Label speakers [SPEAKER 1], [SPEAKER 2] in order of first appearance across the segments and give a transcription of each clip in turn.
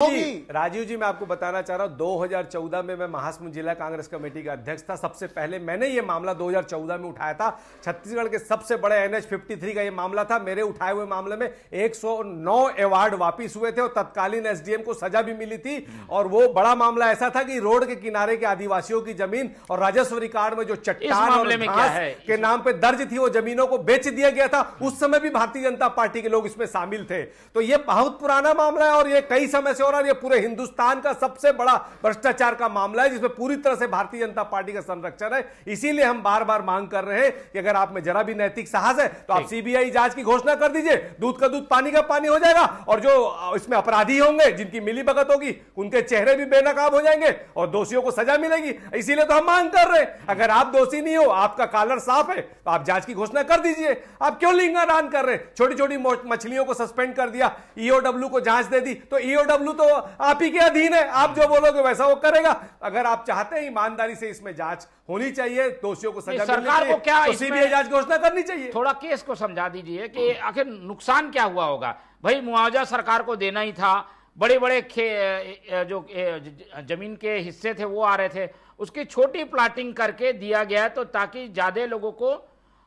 [SPEAKER 1] राजीव जी, मैं आपको बताना चाह रहा हूं 2014 में मैं महासमुंद जिला कांग्रेस कमेटी का अध्यक्ष था। सबसे पहले मैंने ये मामला 2014 में उठाया था। छत्तीसगढ़ के सबसे बड़े NH 53 का ये मामला था। मेरे उठाए हुए मामले में 109 अवार्ड वापिस हुए थे और तत्कालीन SDM को सजा भी मिली थी। और वो बड़ा मामला ऐसा था कि रोड के किनारे के आदिवासियों की जमीन और राजस्व रिकॉर्ड में जो चट्टान और घास के नाम पे दर्ज थी वो जमीनों को बेच दिया गया था। उस समय भी भारतीय जनता पार्टी के लोग इसमें शामिल थे। तो ये बहुत पुराना मामला है और ये कई समय से और ये पूरे हिंदुस्तान का सबसे बड़ा भ्रष्टाचार का मामला है जिसमें पूरी तरह से भारतीय जनता पार्टी का संरक्षण है। इसीलिए हम बार बार मांग कर रहे हैं कि अगर आप में जरा भी नैतिक साहस है तो आप CBI जांच की घोषणा कर दीजिए। दूध का दूध पानी का पानी हो जाएगा और जो इसमें अपराधी होंगे जिनकी मिलीभगत होगी उनके चेहरे भी बेनकाब हो जाएंगे और दोषियों को सजा मिलेगी। इसीलिए तो हम मांग कर रहे हैं, अगर आप दोषी नहीं हो, आपका कॉलर साफ है, तो आप जांच की घोषणा कर दीजिए। आप क्यों लिंगादान कर रहे हैं? छोटी छोटी मछलियों को सस्पेंड कर दिया, EOW को जांच दे दी, तो EOW तो आप ही के अधीन है। आप जो बोलोगे वैसा वो करेगा। अगर आप चाहते हैं ईमानदारी से इसमें जांच होनी चाहिए, दोषियों को सजा
[SPEAKER 2] सरकार को क्या
[SPEAKER 1] तो CBI जांच घोषणा करनी चाहिए।
[SPEAKER 2] थोड़ा केस को समझा दीजिए कि आखिर नुकसान क्या हुआ होगा। भाई मुआवजा सरकार को देना ही था, बड़े बड़े जो जमीन के हिस्से थे वो आ रहे थे, उसकी छोटी प्लाटिंग करके दिया गया तो ताकि ज्यादा लोगों को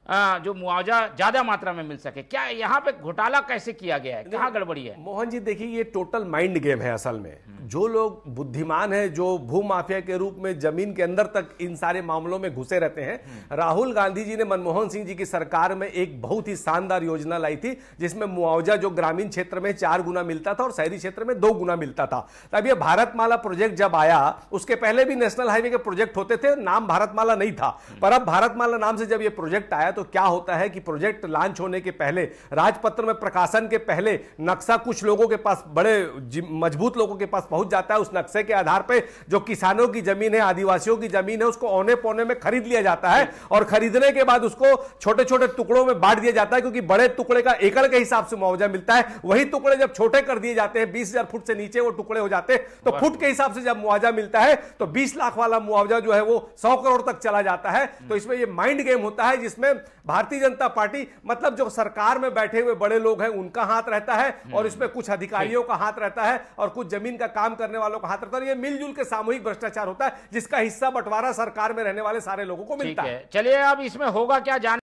[SPEAKER 2] जो मुआवजा ज्यादा मात्रा में मिल सके। क्या यहाँ पे घोटाला कैसे किया गया है, कहाँ गड़बड़ी है?
[SPEAKER 1] मोहन जी देखिए, ये टोटल माइंड गेम है। असल में जो लोग बुद्धिमान है, जो भूमाफिया के रूप में जमीन के अंदर तक इन सारे मामलों में घुसे रहते हैं। राहुल गांधी जी ने मनमोहन सिंह जी की सरकार में एक बहुत ही शानदार योजना लाई थी जिसमें मुआवजा जो ग्रामीण क्षेत्र में 4 गुना मिलता था और शहरी क्षेत्र में 2 गुना मिलता था। तब ये भारतमाला प्रोजेक्ट जब आया, उसके पहले भी नेशनल हाईवे के प्रोजेक्ट होते थे, नाम भारतमाला नहीं था। पर अब भारतमाला नाम से जब ये प्रोजेक्ट आया तो क्या होता है कि प्रोजेक्ट लॉन्च होने के पहले, राजपत्र में प्रकाशन के पहले नक्शा कुछ लोगों के पास, बड़े मजबूत लोगों के पास पहुंच जाता है। उस नक्शे के आधार पे जो किसानों की जमीन है, आदिवासियों की जमीन है, उसको औने पौने में खरीद लिया जाता है और खरीदने के बाद उसको छोटे छोटे टुकड़ों में बांट दिया जाता है, क्योंकि बड़े टुकड़े का एकड़ के हिसाब से मुआवजा मिलता है। वही टुकड़े जब छोटे कर दिए जाते हैं, 20,000 फुट से नीचे वो टुकड़े हो जाते हैं, तो फुट के हिसाब से जब मुआवजा मिलता है तो 20 लाख वाला मुआवजा जो है वो 100 करोड़ तक चला जाता है। तो इसमें ये माइंड गेम होता है जिसमें भारतीय जनता पार्टी, मतलब जो सरकार में बैठे हुए बड़े लोग हैं उनका हाथ रहता है और इसमें कुछ अधिकारियों का हाथ रहता है और कुछ जमीन का काम करने वालों का हाथ रहता है। ये मिलजुल के सामूहिक भ्रष्टाचार होता है जिसका हिस्सा बंटवारा सरकार में रहने वाले सारे लोगों को मिलता है।
[SPEAKER 2] चलिए अब इसमें होगा क्या जान